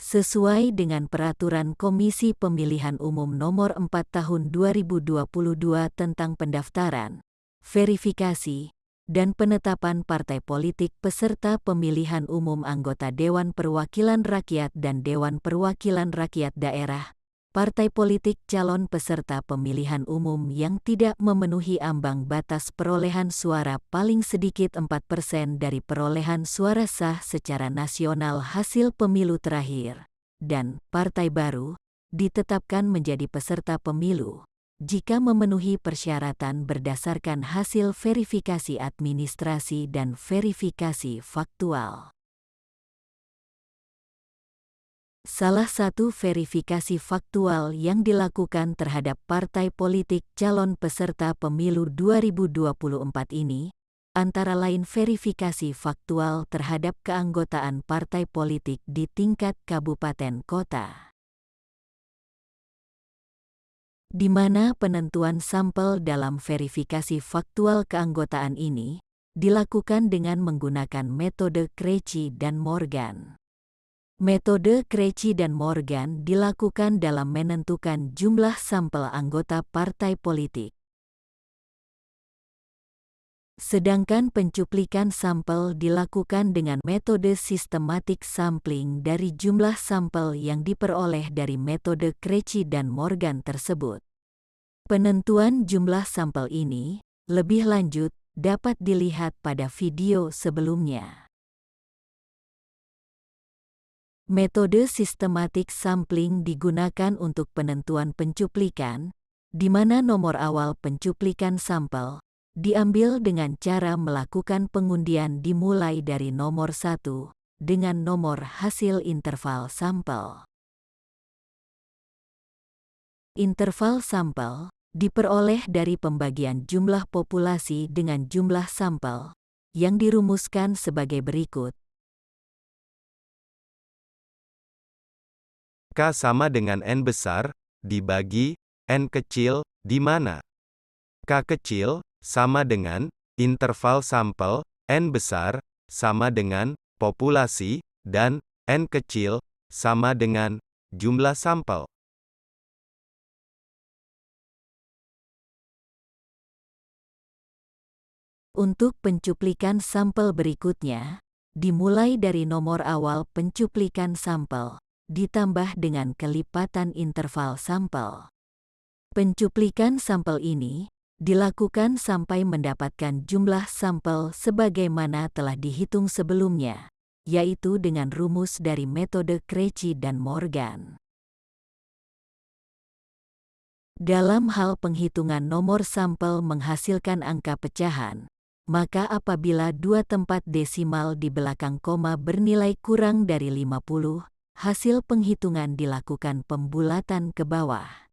Sesuai dengan Peraturan Komisi Pemilihan Umum Nomor 4 Tahun 2022 tentang pendaftaran, verifikasi, dan penetapan partai politik peserta pemilihan umum anggota Dewan Perwakilan Rakyat dan Dewan Perwakilan Rakyat Daerah, partai politik calon peserta pemilihan umum yang tidak memenuhi ambang batas perolehan suara paling sedikit 4% dari perolehan suara sah secara nasional hasil pemilu terakhir, dan partai baru, ditetapkan menjadi peserta pemilu, jika memenuhi persyaratan berdasarkan hasil verifikasi administrasi dan verifikasi faktual. Salah satu verifikasi faktual yang dilakukan terhadap partai politik calon peserta pemilu 2024 ini, antara lain verifikasi faktual terhadap keanggotaan partai politik di tingkat kabupaten kota, di mana penentuan sampel dalam verifikasi faktual keanggotaan ini dilakukan dengan menggunakan metode Krejci dan Morgan. Metode Krejci dan Morgan dilakukan dalam menentukan jumlah sampel anggota partai politik. Sedangkan pencuplikan sampel dilakukan dengan metode systematic sampling dari jumlah sampel yang diperoleh dari metode Krejci dan Morgan tersebut. Penentuan jumlah sampel ini, lebih lanjut, dapat dilihat pada video sebelumnya. Metode systematic sampling digunakan untuk penentuan pencuplikan, di mana nomor awal pencuplikan sampel diambil dengan cara melakukan pengundian dimulai dari nomor 1 dengan nomor hasil interval sampel. Interval sampel diperoleh dari pembagian jumlah populasi dengan jumlah sampel, yang dirumuskan sebagai berikut. K sama dengan N besar, dibagi N kecil, di mana K kecil sama dengan interval sampel, N besar sama dengan populasi, dan N kecil sama dengan jumlah sampel. Untuk pencuplikan sampel berikutnya, dimulai dari nomor awal pencuplikan sampel, ditambah dengan kelipatan interval sampel. Pencuplikan sampel ini dilakukan sampai mendapatkan jumlah sampel sebagaimana telah dihitung sebelumnya, yaitu dengan rumus dari metode Krejci dan Morgan. Dalam hal penghitungan nomor sampel menghasilkan angka pecahan, maka apabila dua tempat desimal di belakang koma bernilai kurang dari 50, hasil penghitungan dilakukan pembulatan ke bawah.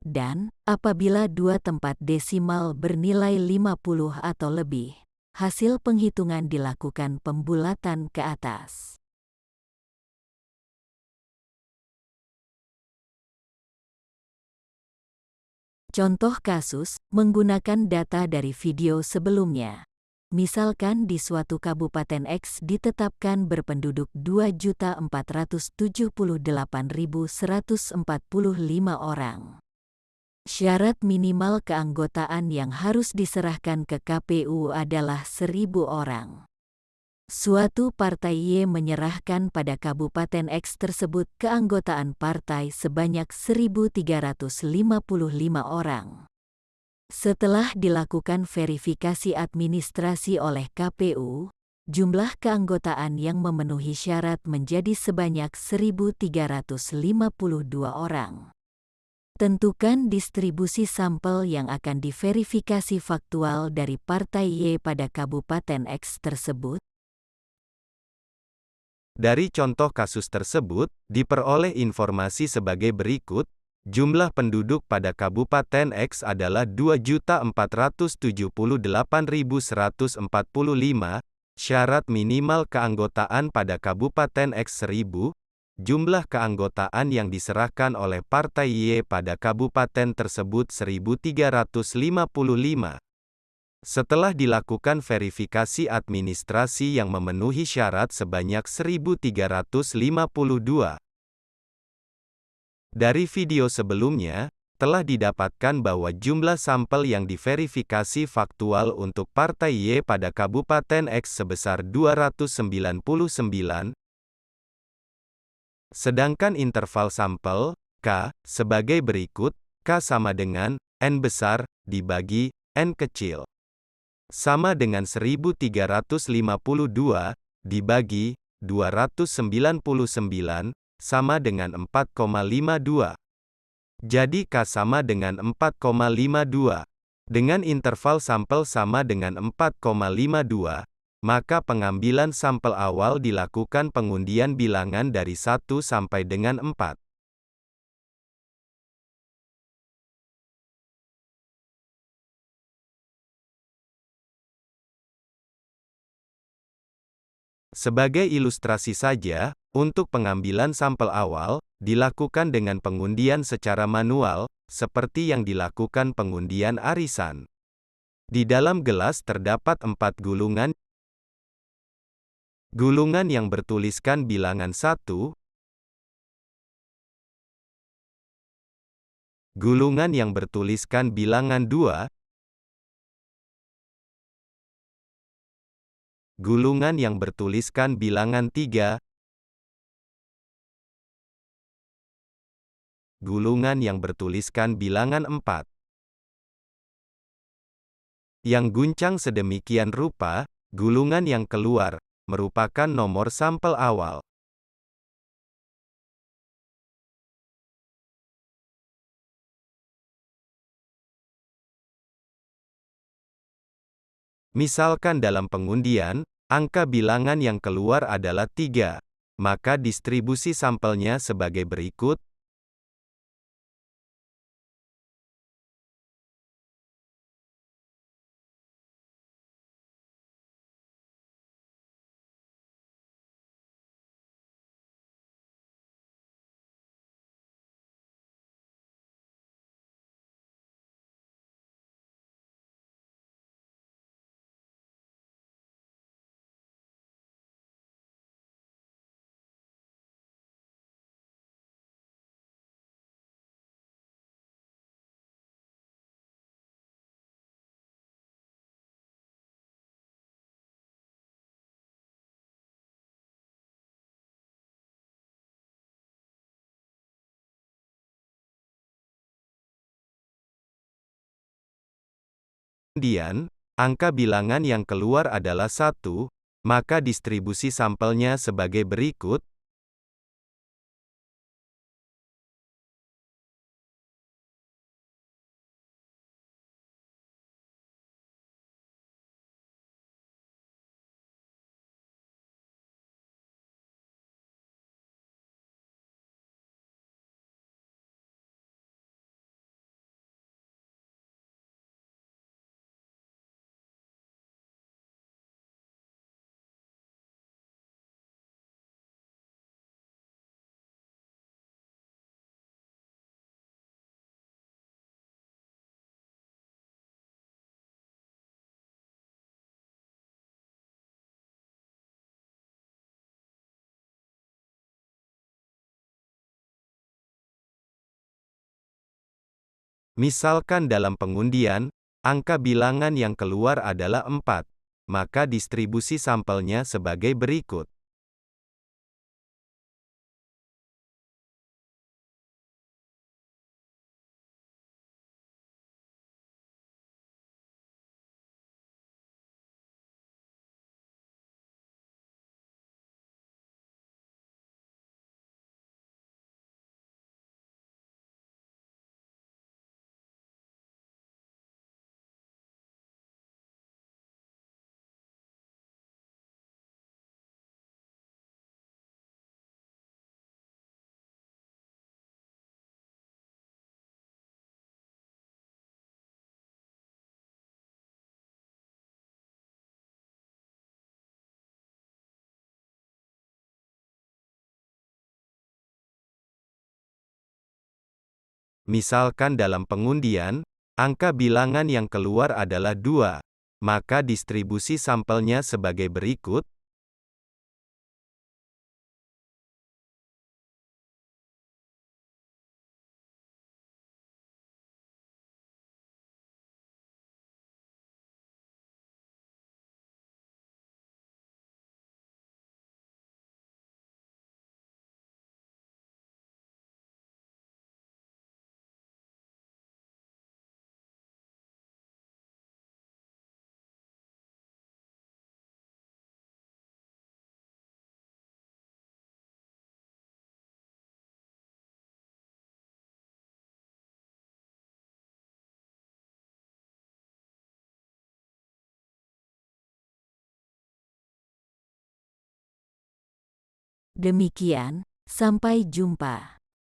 Dan, apabila dua tempat desimal bernilai 50 atau lebih, hasil penghitungan dilakukan pembulatan ke atas. Contoh kasus, menggunakan data dari video sebelumnya. Misalkan di suatu Kabupaten X ditetapkan berpenduduk 2.478.145 orang. Syarat minimal keanggotaan yang harus diserahkan ke KPU adalah 1.000 orang. Suatu partai Y menyerahkan pada Kabupaten X tersebut keanggotaan partai sebanyak 1.355 orang. Setelah dilakukan verifikasi administrasi oleh KPU, jumlah keanggotaan yang memenuhi syarat menjadi sebanyak 1.352 orang. Tentukan distribusi sampel yang akan diverifikasi faktual dari partai Y pada Kabupaten X tersebut. Dari contoh kasus tersebut, diperoleh informasi sebagai berikut. Jumlah penduduk pada Kabupaten X adalah 2.478.145, syarat minimal keanggotaan pada Kabupaten X 1.000, jumlah keanggotaan yang diserahkan oleh Partai Y pada kabupaten tersebut 1.355. Setelah dilakukan verifikasi administrasi yang memenuhi syarat sebanyak 1.352. Dari video sebelumnya, telah didapatkan bahwa jumlah sampel yang diverifikasi faktual untuk Partai Y pada Kabupaten X sebesar 299, sedangkan interval sampel, K, sebagai berikut, K sama dengan, N besar, dibagi, N kecil. Sama dengan 1.352, dibagi, 299, sama dengan 4,52. Jadi K sama dengan 4,52. Dengan interval sampel sama dengan 4,52, maka pengambilan sampel awal dilakukan pengundian bilangan dari 1 sampai dengan 4. Sebagai ilustrasi saja, untuk pengambilan sampel awal, dilakukan dengan pengundian secara manual, seperti yang dilakukan pengundian arisan. Di dalam gelas terdapat 4 gulungan. Gulungan yang bertuliskan bilangan 1, gulungan yang bertuliskan bilangan 2, gulungan yang bertuliskan bilangan 3, gulungan yang bertuliskan bilangan 4. Yang guncang sedemikian rupa, gulungan yang keluar, merupakan nomor sampel awal. Misalkan dalam pengundian, angka bilangan yang keluar adalah 3, maka distribusi sampelnya sebagai berikut. Kemudian, angka bilangan yang keluar adalah 1, maka distribusi sampelnya sebagai berikut. Misalkan dalam pengundian, angka bilangan yang keluar adalah 4, maka distribusi sampelnya sebagai berikut. Misalkan dalam pengundian, angka bilangan yang keluar adalah 2, Maka distribusi sampelnya sebagai berikut. Demikian, sampai jumpa.